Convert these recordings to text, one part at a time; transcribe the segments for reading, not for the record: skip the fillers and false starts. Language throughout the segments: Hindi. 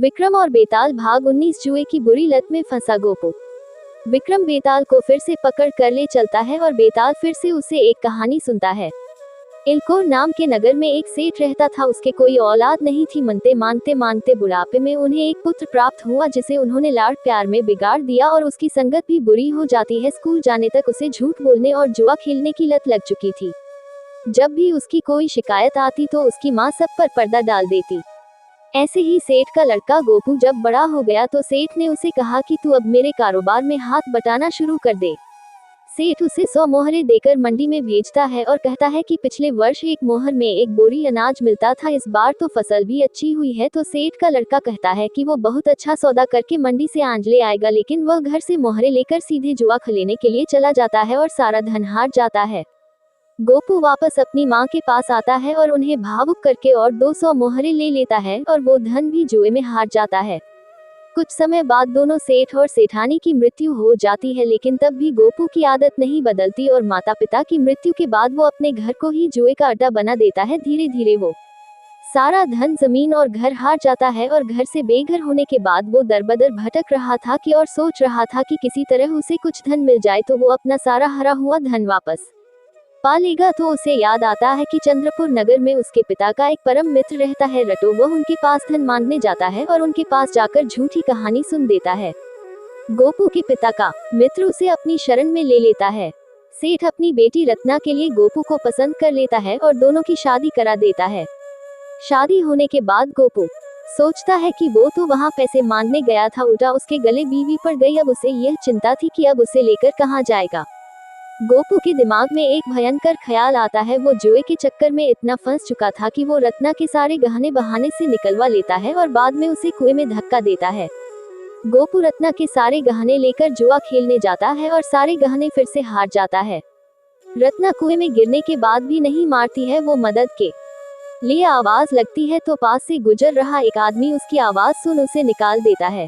विक्रम और बेताल भाग 19 जुए की बुरी लत में फंसा गोपू। विक्रम बेताल को फिर से पकड़ कर ले चलता है और बेताल फिर से उसे एक कहानी सुनता है। इलकोर नाम के नगर में एक सेठ रहता था। उसके कोई औलाद नहीं थी। मनते मानते मानते बुढ़ापे में उन्हें एक पुत्र प्राप्त हुआ जिसे उन्होंने लाड़ प्यार में बिगाड़ दिया और उसकी संगत भी बुरी हो जाती है। स्कूल जाने तक उसे झूठ बोलने और जुआ खेलने की लत लग चुकी थी। जब भी उसकी कोई शिकायत आती तो उसकी माँ सब पर पर्दा डाल देती। ऐसे ही सेठ का लड़का गोपू जब बड़ा हो गया तो सेठ ने उसे कहा कि तू अब मेरे कारोबार में हाथ बटाना शुरू कर दे। सेठ उसे 100 मोहरे देकर मंडी में भेजता है और कहता है कि पिछले वर्ष एक मोहर में एक बोरी अनाज मिलता था, इस बार तो फसल भी अच्छी हुई है। तो सेठ का लड़का कहता है कि वो बहुत अच्छा सौदा करके मंडी से आंज ले आएगा, लेकिन वह घर से मोहरे लेकर सीधे जुआ खेलने के लिए चला जाता है और सारा धन हार जाता है। गोपू वापस अपनी माँ के पास आता है और उन्हें भावुक करके और 200 मोहरे ले लेता है और वो धन भी जुए में हार जाता है। कुछ समय बाद दोनों सेठ और सेठानी की मृत्यु हो जाती है, लेकिन तब भी गोपू की आदत नहीं बदलती और माता पिता की मृत्यु के बाद वो अपने घर को ही जुए का अड्डा बना देता है। धीरे धीरे वो सारा धन, जमीन और घर हार जाता है और घर से बेघर होने के बाद वो दरबदर भटक रहा था कि और सोच रहा था कि किसी तरह उसे कुछ धन मिल जाए तो वो अपना सारा हरा हुआ धन वापस पा लेगा। तो उसे याद आता है कि चंद्रपुर नगर में उसके पिता का एक परम मित्र रहता है रटो। वह उनके पास धन मांगने जाता है और उनके पास जाकर झूठी कहानी सुन देता है। गोपू के पिता का मित्र उसे अपनी शरण में ले लेता है। सेठ अपनी बेटी रत्ना के लिए गोपू को पसंद कर लेता है और दोनों की शादी करा देता है। शादी होने के बाद गोपू सोचता है कि वो तो वहाँ पैसे मांगने गया था, उल्टा उसके गले बीवी पड़ गई। अब उसे यह चिंता थी कि अब उसे लेकर कहाँ जाएगा। गोपू के दिमाग में एक भयंकर ख्याल आता है। वो जुए के चक्कर में इतना फंस चुका था कि वो रत्ना के सारे गहने बहाने से निकलवा लेता है और बाद में उसे कुएं में धक्का देता है। गोपू रत्ना के सारे गहने लेकर जुआ खेलने जाता है और सारे गहने फिर से हार जाता है। रत्ना कुएं में गिरने के बाद भी नहीं मारती है। वो मदद के लिए आवाज लगती है तो पास से गुजर रहा एक आदमी उसकी आवाज सुन उसे निकाल देता है।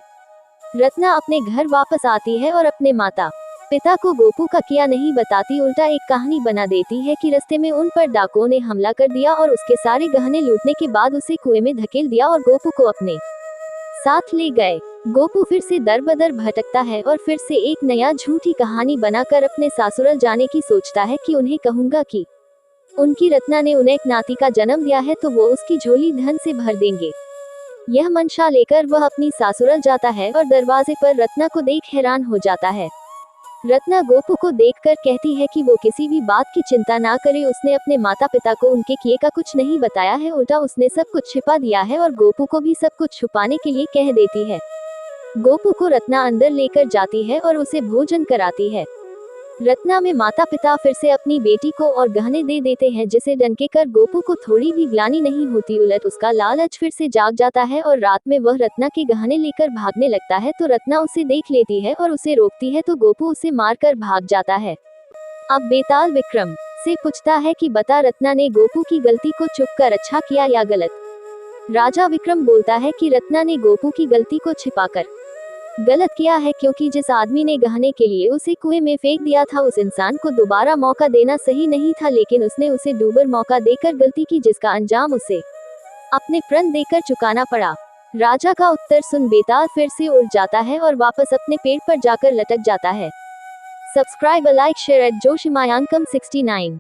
रत्ना अपने घर वापस आती है और अपने माता पिता को गोपू का किया नहीं बताती, उल्टा एक कहानी बना देती है कि रास्ते में उन पर डाकुओं ने हमला कर दिया और उसके सारे गहने लूटने के बाद उसे कुएं में धकेल दिया और गोपू को अपने साथ ले गए। गोपू फिर से दरबदर भटकता है और फिर से एक नया झूठी कहानी बनाकर अपने सासुराल जाने की सोचता है कि उन्हें कहूंगा कि उनकी रत्ना ने उन्हें एक नाती का जन्म दिया है तो वो उसकी झोली धन से भर देंगे। यह मंशा लेकर वह अपनी सासुराल जाता है और दरवाजे पर रत्ना को देख हैरान हो जाता है। रत्ना गोपू को देखकर कहती है कि वो किसी भी बात की चिंता ना करे। उसने अपने माता पिता को उनके किए का कुछ नहीं बताया है, उल्टा उसने सब कुछ छिपा दिया है और गोपू को भी सब कुछ छुपाने के लिए कह देती है। गोपू को रत्ना अंदर लेकर जाती है और उसे भोजन कराती है। रत्ना में माता पिता फिर से अपनी बेटी को और गहने दे देते हैं, जिसे डंके कर गोपू को थोड़ी भी ग्लानि नहीं होती। उलट उसका लालच फिर से जाग जाता है और रात में वह रत्ना के गहने लेकर भागने लगता है तो रत्ना उसे देख लेती है और उसे रोकती है तो गोपू उसे मारकर भाग जाता है। अब बेताल विक्रम से पूछता है कि बता, रत्ना ने गोपू की गलती को चुप कर अच्छा किया या गलत। राजा विक्रम बोलता है कि रत्ना ने गोपू की गलती को छिपाकर गलत किया है, क्योंकि जिस आदमी ने गहने के लिए उसे कुएं में फेंक दिया था उस इंसान को दोबारा मौका देना सही नहीं था, लेकिन उसने उसे दूबर मौका देकर गलती की जिसका अंजाम उसे अपने प्राण देकर चुकाना पड़ा। राजा का उत्तर सुन बेताल फिर से उड़ जाता है और वापस अपने पेड़ पर जाकर लटक जाता है। सब्सक्राइब, लाइक, शेयर एट जोशीमयांकम 69।